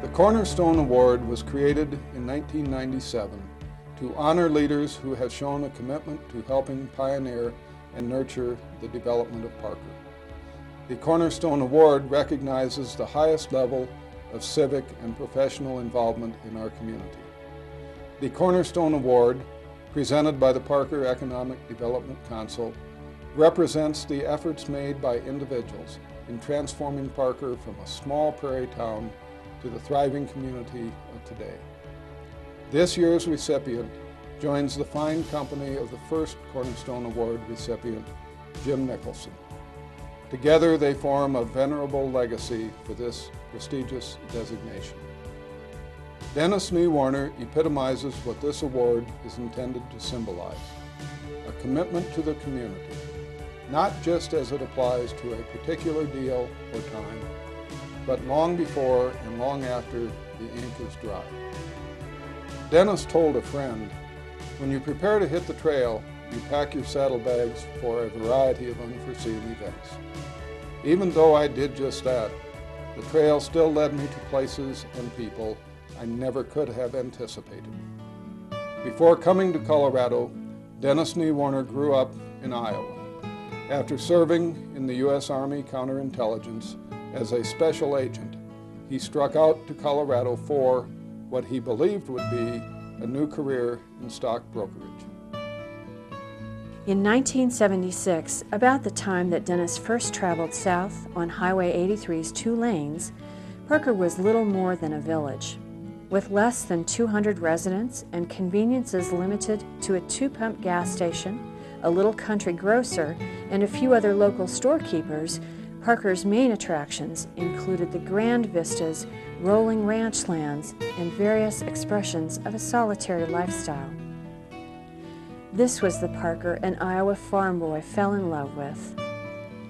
The Cornerstone Award was created in 1997 to honor leaders who have shown a commitment to helping pioneer and nurture the development of Parker. The Cornerstone Award recognizes the highest level of civic and professional involvement in our community. The Cornerstone Award, presented by the Parker Economic Development Council, represents the efforts made by individuals in transforming Parker from a small prairie town to the thriving community of today. This year's recipient joins the fine company of the first Cornerstone Award recipient, Jim Nicholson. Together they form a venerable legacy for this prestigious designation. Dennis Niewoehner epitomizes what this award is intended to symbolize: a commitment to the community, not just as it applies to a particular deal or time, but long before and long after the ink is dry. Dennis told a friend, "When you prepare to hit the trail, you pack your saddlebags for a variety of unforeseen events. Even though I did just that, the trail still led me to places and people I never could have anticipated." Before coming to Colorado, Dennis Niewoehner grew up in Iowa. After serving in the U.S. Army counterintelligence as a special agent, he struck out to Colorado for what he believed would be a new career in stock brokerage. In 1976, about the time that Dennis first traveled south on Highway 83's 2 lanes, Parker was little more than a village. With less than 200 residents and conveniences limited to a 2-pump gas station, a little country grocer, and a few other local storekeepers, Parker's main attractions included the grand vistas, rolling ranch lands, and various expressions of a solitary lifestyle. This was the Parker an Iowa farm boy fell in love with.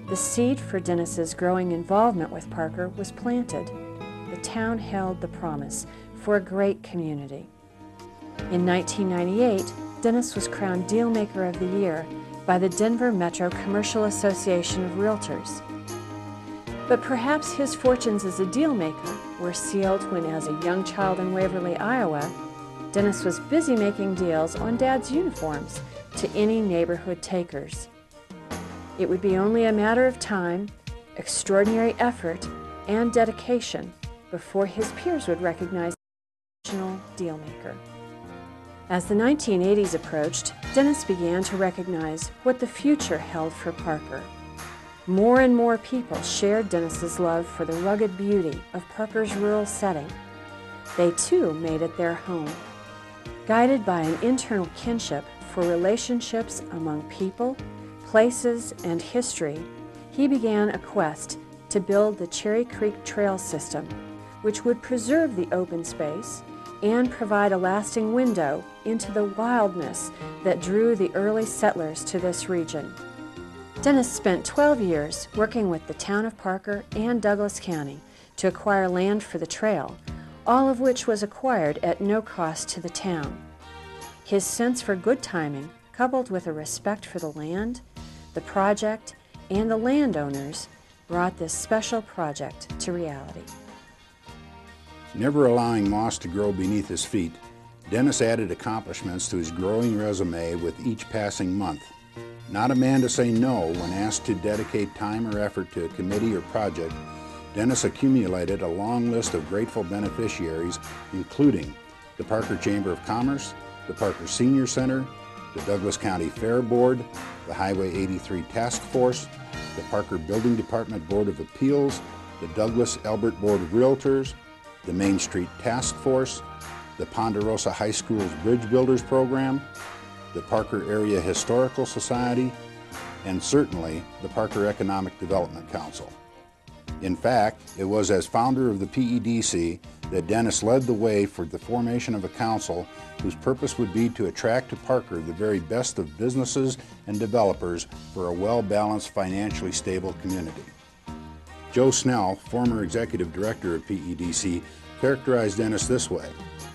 The seed for Dennis's growing involvement with Parker was planted. The town held the promise for a great community. In 1998, Dennis was crowned Dealmaker of the Year by the Denver Metro Commercial Association of Realtors. But perhaps his fortunes as a dealmaker were sealed when, as a young child in Waverly, Iowa, Dennis was busy making deals on Dad's uniforms to any neighborhood takers. It would be only a matter of time, extraordinary effort, and dedication before his peers would recognize the original dealmaker. As the 1980s approached, Dennis began to recognize what the future held for Parker. More and more people shared Dennis's love for the rugged beauty of Parker's rural setting. They too made it their home. Guided by an internal kinship for relationships among people, places, and history, he began a quest to build the Cherry Creek Trail system, which would preserve the open space and provide a lasting window into the wildness that drew the early settlers to this region. Dennis spent 12 years working with the town of Parker and Douglas County to acquire land for the trail, all of which was acquired at no cost to the town. His sense for good timing, coupled with a respect for the land, the project, and the landowners, brought this special project to reality. Never allowing moss to grow beneath his feet, Dennis added accomplishments to his growing resume with each passing month. Not a man to say no when asked to dedicate time or effort to a committee or project, Dennis accumulated a long list of grateful beneficiaries, including the Parker Chamber of Commerce, the Parker Senior Center, the Douglas County Fair Board, the Highway 83 Task Force, the Parker Building Department Board of Appeals, the Douglas Elbert Board of Realtors, the Main Street Task Force, the Ponderosa High School's Bridge Builders Program, the Parker Area Historical Society, and certainly the Parker Economic Development Council. In fact, it was as founder of the PEDC that Dennis led the way for the formation of a council whose purpose would be to attract to Parker the very best of businesses and developers for a well-balanced, financially stable community. Joe Snell, former executive director of PEDC, characterized Dennis this way.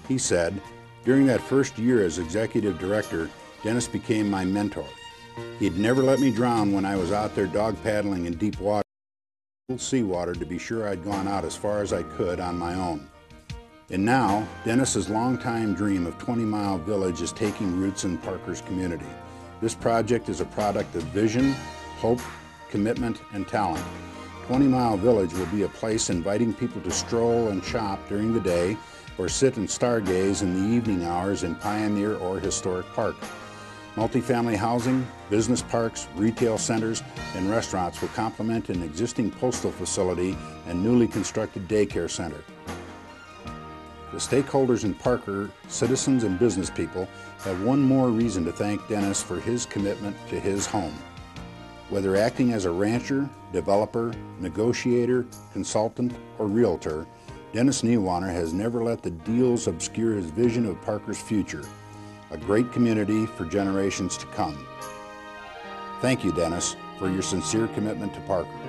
He said, "During that first year as executive director, Dennis became my mentor. He'd never let me drown when I was out there dog paddling in deep water, seawater, to be sure I'd gone out as far as I could on my own. And now, Dennis's longtime dream of 20 Mile Village is taking roots in Parker's community. This project is a product of vision, hope, commitment, and talent. 20 Mile Village will be a place inviting people to stroll and shop during the day or sit and stargaze in the evening hours in Pioneer or Historic Park. Multifamily housing, business parks, retail centers, and restaurants will complement an existing postal facility and newly constructed daycare center. The stakeholders in Parker, citizens and business people, have one more reason to thank Dennis for his commitment to his home. Whether acting as a rancher, developer, negotiator, consultant, or realtor, Dennis Niewoehner has never let the deals obscure his vision of Parker's future, a great community for generations to come. Thank you, Dennis, for your sincere commitment to Parker.